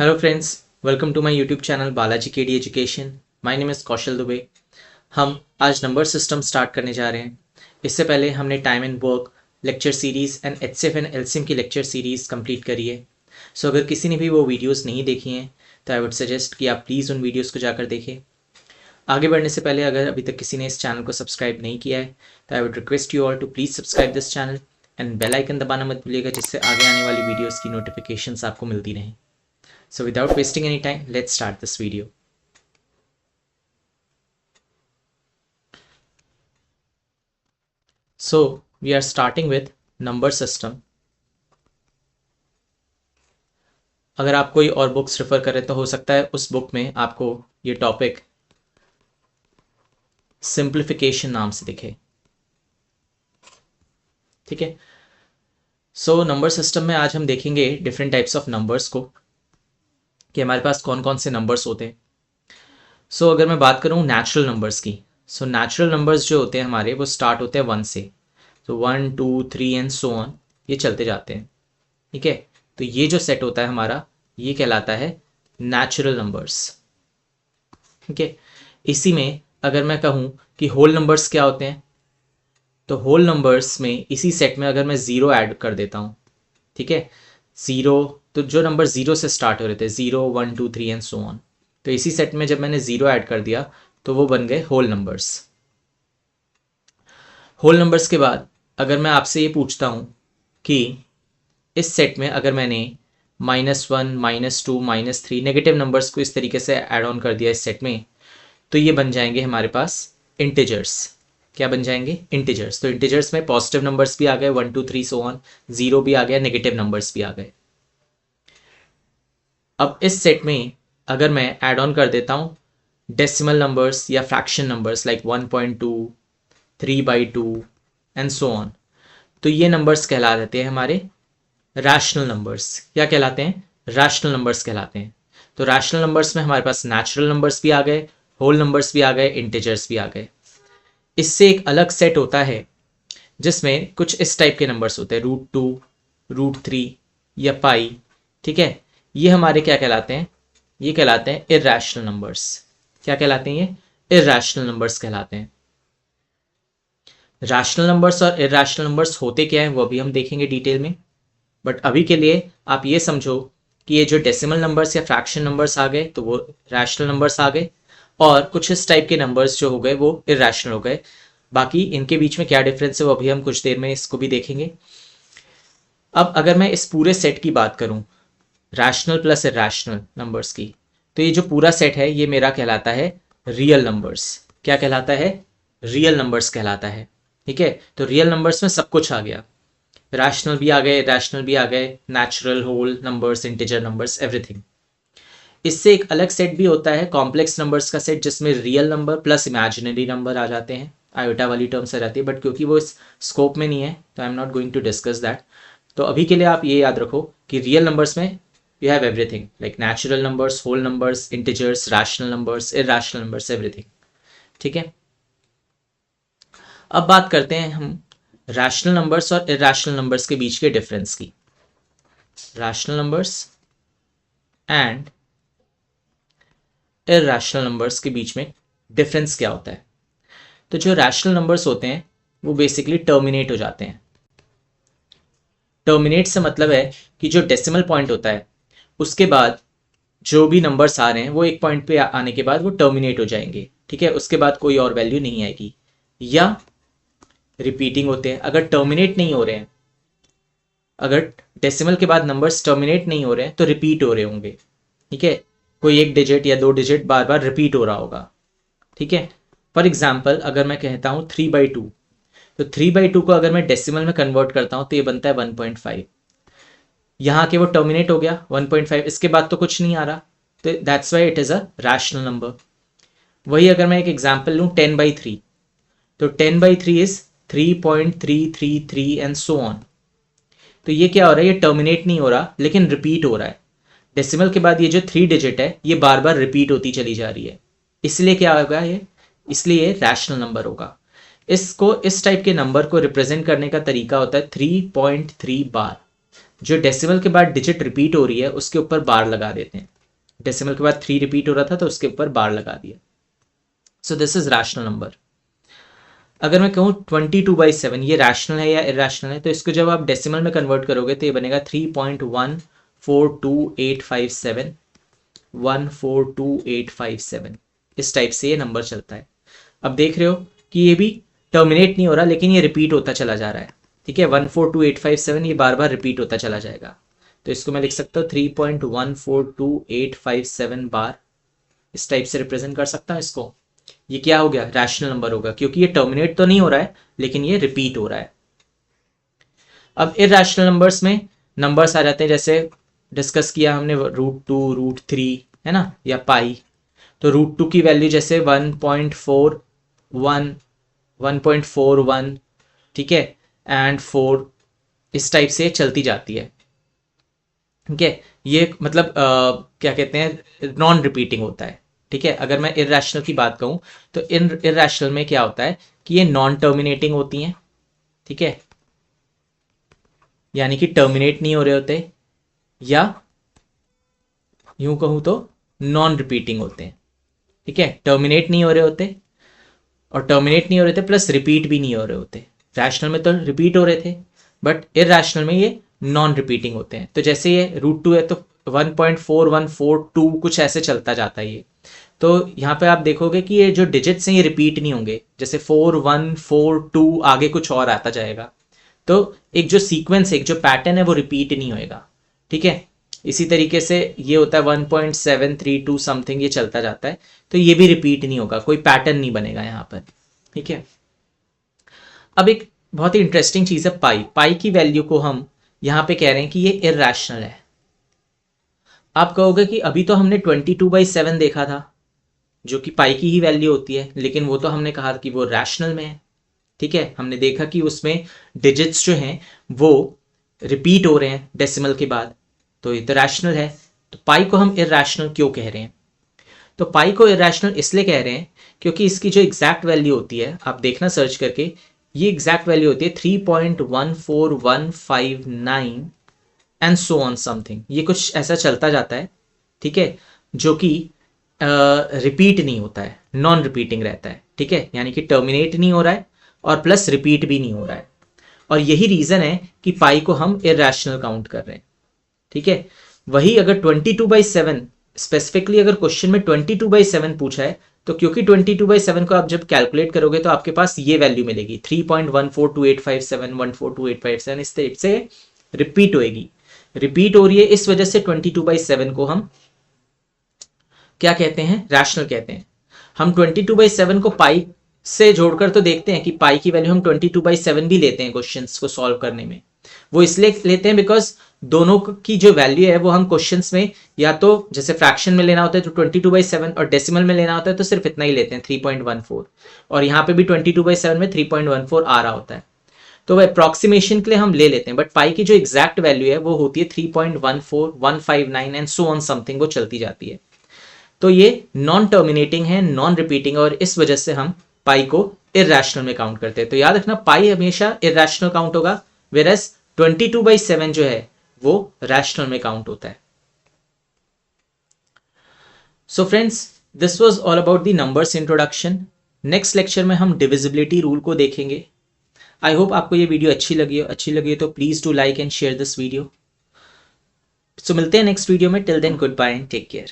Hello friends, welcome to my YouTube channel Balaji KD education. My name is Kaushal Dubey. हम आज number system start करने जा रहे हैं। इससे पहले हमने time and work lecture series and HCF and LCM की लेक्चर सीरीज़ कंप्लीट करी है। सो अगर किसी ने भी वो वीडियोस नहीं देखी हैं तो आई वुड सजेस्ट कि आप प्लीज़ उन वीडियोज़ को जाकर देखें। आगे बढ़ने से पहले अगर अभी तक किसी ने इस चैनल को सब्सक्राइब नहीं किया है तो I would request you all to please subscribe this channel and bell icon दबाना मत भूलिएगा, जिससे आगे आने वाली वीडियोज़ की नोटिफिकेशंस आपको मिलती रहें। So without wasting any time, let's start this video. So we are starting with number system. अगर आप कोई और बुक्स रेफर करें तो हो सकता है उस बुक में आपको ये टॉपिक सिंप्लीफिकेशन नाम से दिखे। ठीक है। सो नंबर सिस्टम में आज हम देखेंगे डिफरेंट टाइप्स ऑफ नंबर्स को, कि हमारे पास कौन कौन से नंबर्स होते हैं। सो अगर मैं बात करूँ नेचुरल नंबर्स की, सो नेचुरल नंबर्स जो होते हैं हमारे वो स्टार्ट होते हैं 1 से। तो 1 2 3 एंड सो ऑन, ये चलते जाते हैं। ठीक है। तो ये जो सेट होता है हमारा, ये कहलाता है नेचुरल नंबर्स। ठीक है। इसी में अगर मैं कहूँ कि होल नंबर्स क्या होते हैं, तो होल नंबर्स में इसी सेट में अगर मैं ज़ीरो ऐड कर देता हूँ, ठीक है, ज़ीरो, तो जो नंबर ज़ीरो से स्टार्ट हो रहे थे 0 1 2 3 एंड सो ऑन, तो इसी सेट में जब मैंने ज़ीरो ऐड कर दिया तो वो बन गए होल नंबर्स। होल नंबर्स के बाद अगर मैं आपसे ये पूछता हूँ कि इस सेट में अगर मैंने -1 -2 -3 नेगेटिव नंबर्स को इस तरीके से ऐड ऑन कर दिया इस सेट में, तो ये बन जाएंगे हमारे पास इंटीजर्स। क्या बन जाएंगे? इंटीजर्स। तो इंटीजर्स में पॉजिटिव नंबर्स भी आ गए 1 2 3 सो ऑन, ज़ीरो भी आ गया, नेगेटिव नंबर्स भी आ गए। अब इस सेट में अगर मैं ऐड ऑन कर देता हूँ डेसिमल नंबर्स या fraction numbers like 1.2 3/2 and so on, तो ये नंबर्स कहला देते हैं हमारे रैशनल नंबर्स। क्या कहलाते हैं? रैशनल नंबर्स कहलाते हैं। तो रैशनल नंबर्स में हमारे पास नेचुरल नंबर्स भी आ गए, होल नंबर्स भी आ गए, इंटीजर्स भी आ गए। इससे एक अलग सेट होता है जिसमें कुछ इस टाइप के नंबर्स होते हैं, √2 √3 या पाई। ठीक है। ये हमारे क्या कहलाते हैं? ये कहलाते हैं इरैशनल नंबर्स। क्या कहलाते हैं? ये इरैशनल नंबर्स कहलाते हैं। रैशनल नंबर्स और इरैशनल नंबर्स होते क्या हैं वो भी हम देखेंगे डिटेल में, बट अभी के लिए आप ये समझो कि ये जो डेसिमल नंबर्स या फ्रैक्शन नंबर्स आ गए तो वो रैशनल नंबर्स आ गए, और कुछ इस टाइप के नंबर्स जो हो गए वो इरैशनल हो गए। बाकी इनके बीच में क्या डिफरेंस है वो अभी हम कुछ देर में इसको भी देखेंगे। अब अगर मैं इस पूरे सेट की बात करूं, रैशनल प्लस इरैशनल नंबर्स की, तो ये जो पूरा सेट है ये मेरा कहलाता है रियल नंबर्स। क्या कहलाता है? रियल नंबर्स कहलाता है। ठीक है। तो रियल नंबर्स में सब कुछ आ गया, रैशनल भी आ गए, रैशनल भी आ गए, natural, whole numbers, integer numbers, everything. इससे एक अलग सेट भी होता है कॉम्प्लेक्स नंबर्स का सेट, जिसमें real number plus imaginary number आ जाते हैं, आयोटा वाली टर्म्स आ जाती है, बट क्योंकि वो इस स्कोप में नहीं है तो I am not going to discuss that. तो अभी के लिए आप ये याद रखो कि रियल नंबर्स में you have everything like natural numbers, whole numbers, integers, rational numbers, irrational numbers, everything. ठीक है। अब बात करते हैं हम रैशनल नंबर्स और इरैशनल नंबर्स के बीच के डिफरेंस की। Rational numbers and irrational numbers के बीच में डिफरेंस क्या होता है? तो जो रैशनल नंबर्स होते हैं वो बेसिकली टर्मिनेट हो जाते हैं। टर्मिनेट से मतलब है कि जो डेसिमल पॉइंट होता है उसके बाद जो भी नंबर्स आ रहे हैं वो एक पॉइंट पे आने के बाद वो टर्मिनेट हो जाएंगे। ठीक है। उसके बाद कोई और वैल्यू नहीं आएगी। या रिपीटिंग होते हैं। अगर टर्मिनेट नहीं हो रहे हैं, अगर डेसिमल के बाद नंबर्स टर्मिनेट नहीं हो रहे हैं तो रिपीट हो रहे होंगे। ठीक है। कोई एक डिजिट या दो डिजिट बार बार रिपीट हो रहा होगा। ठीक है। फॉर एग्जाम्पल अगर मैं कहता हूँ 3/2, तो 3/2 को अगर मैं डेसिमल में कन्वर्ट करता हूँ तो ये बनता है 1.5। यहाँ के वो टर्मिनेट हो गया 1.5, इसके बाद तो कुछ नहीं आ रहा, तो that's why it is a rational number. वही अगर मैं एक एग्जाम्पल लूँ 10/3, तो 10/3 इज 3.333 एंड सो ऑन। तो ये क्या हो रहा है? ये टर्मिनेट नहीं हो रहा लेकिन रिपीट हो रहा है। डेसिमल के बाद ये जो 3 डिजिट है ये बार बार रिपीट होती चली जा रही है, इसलिए क्या होगा ये? इसलिए ये रैशनल नंबर होगा। इसको इस टाइप के नंबर को रिप्रेजेंट करने का तरीका होता है 3.3 बार। जो डेसिमल के बाद डिजिट रिपीट हो रही है उसके ऊपर बार लगा देते हैं। डेसिमल के बाद 3 रिपीट हो रहा था तो उसके ऊपर बार लगा दिया। So this is rational number. अगर मैं कहूँ 22/7 ये रैशनल है या इरैशनल है, तो इसको जब आप डेसिमल में कन्वर्ट करोगे तो ये बनेगा 3.142857 142857। इस टाइप से ये नंबर चलता है। अब देख रहे हो कि ये भी टर्मिनेट नहीं हो रहा, लेकिन ये रिपीट होता चला जा रहा है। ठीक है, 142857 ये बार बार रिपीट होता चला जाएगा। तो इसको मैं लिख सकता हूँ 3.142857 बार। इस टाइप से रिप्रेजेंट कर सकता हूँ इसको। ये क्या हो गया, रैशनल नंबर होगा, क्योंकि ये टर्मिनेट तो नहीं हो रहा है लेकिन ये रिपीट हो रहा है। अब इरैशनल नंबर्स में नंबर्स आ जाते हैं, जैसे डिस्कस किया हमने √2, √3 है ना, या पाई। तो √2 की वैल्यू जैसे 1.41 1.41, ठीक है, एंड 4, इस टाइप से चलती जाती है। ठीक है, ये मतलब क्या कहते हैं, नॉन रिपीटिंग होता है। ठीक है, अगर मैं इरैशनल की बात कहूँ तो इरैशनल में क्या होता है कि ये नॉन टर्मिनेटिंग होती हैं। ठीक है, यानी कि टर्मिनेट नहीं हो रहे होते, या यूं कहूँ तो नॉन रिपीटिंग होते हैं। ठीक है, टर्मिनेट नहीं हो रहे होते, और टर्मिनेट नहीं हो रहे थे प्लस रिपीट भी नहीं हो रहे होते। रैशनल में तो रिपीट हो रहे थे, बट इरैशनल में ये नॉन रिपीटिंग होते हैं। तो जैसे ये √2 है तो 1.4142 कुछ ऐसे चलता जाता है ये। तो यहाँ पे आप देखोगे कि ये जो डिजिट्स हैं ये रिपीट नहीं होंगे, जैसे 4142 आगे कुछ और आता जाएगा। तो एक जो सीक्वेंस, एक जो पैटर्न है वो रिपीट नहीं होएगा। ठीक है, इसी तरीके से ये होता है 1.732 समथिंग, ये चलता जाता है, तो ये भी रिपीट नहीं होगा, कोई पैटर्न नहीं बनेगा यहाँ पर। ठीक है, अब एक बहुत ही इंटरेस्टिंग चीज है पाई। पाई की वैल्यू को हम यहाँ पे कह रहे हैं कि ये इरैशनल है। आप कहोगे कि अभी तो हमने 22/7 देखा था जो कि पाई की ही वैल्यू होती है, लेकिन वो तो हमने कहा कि वो रैशनल में है। ठीक है, हमने देखा कि उसमें डिजिट्स जो हैं वो रिपीट हो रहे हैं डेसिमल के बाद, तो ये तो रैशनल है। तो पाई को हम इरैशनल क्यों कह रहे हैं? तो पाई को इरैशनल इसलिए कह रहे हैं क्योंकि इसकी जो एग्जैक्ट वैल्यू होती है, आप देखना सर्च करके, ये एग्जैक्ट वैल्यू होती है 3.14159 एंड सो ऑन समथिंग, ये कुछ ऐसा चलता जाता है। ठीक है, जो कि रिपीट नहीं होता है, नॉन रिपीटिंग रहता है। ठीक है, यानी कि टर्मिनेट नहीं हो रहा है और प्लस रिपीट भी नहीं हो रहा है, और यही रीजन है कि पाई को हम इरैशनल काउंट कर रहे हैं। ठीक है, वही अगर 22/7 स्पेसिफिकली अगर क्वेश्चन में 22/7 पूछा है, तो क्योंकि 22/7 को आप जब कैलकुलेट करोगे तो आपके पास ये वैल्यू मिलेगी 3.142857 142857, इस टाइप से रिपीट होएगी। रिपीट हो रही है, इस वजह से 22/7 को हम क्या कहते हैं, रैशनल कहते हैं। हम 22/7 को पाई से जोड़कर तो देखते हैं कि पाई की वैल्यू हम 22/7 भी लेते हैं क्वेश्चंस को सॉल्व करने में। वो इसलिए लेते हैं बिकॉज दोनों की जो वैल्यू है वो हम क्वेश्चंस में या तो जैसे फ्रैक्शन में लेना होता है तो 22/7, और डेसिमल में लेना होता है तो सिर्फ इतना ही लेते हैं 3.14, और यहाँ पे भी 22/7 में 3.14 आ रहा होता है, तो वह अप्रॉक्सीमेशन के लिए हम ले लेते हैं। बट पाई की जो एग्जैक्ट वैल्यू है वो होती है 3.14159 एंड सो ऑन समथिंग, वो चलती जाती है। तो ये नॉन टर्मिनेटिंग है, नॉन रिपीटिंग है, और इस वजह से हम पाई को इरैशनल में काउंट करते हैं। तो याद रखना पाई हमेशा इरैशनल काउंट होगा, वेरएस 22/7 जो है वो रैशनल में काउंट होता है। So friends, this was all about the numbers introduction. Next lecture में हम डिविजिबिलिटी रूल को देखेंगे। आई होप आपको ये वीडियो अच्छी लगी तो please do like and share this video. So मिलते हैं नेक्स्ट वीडियो में। Till then goodbye and take care.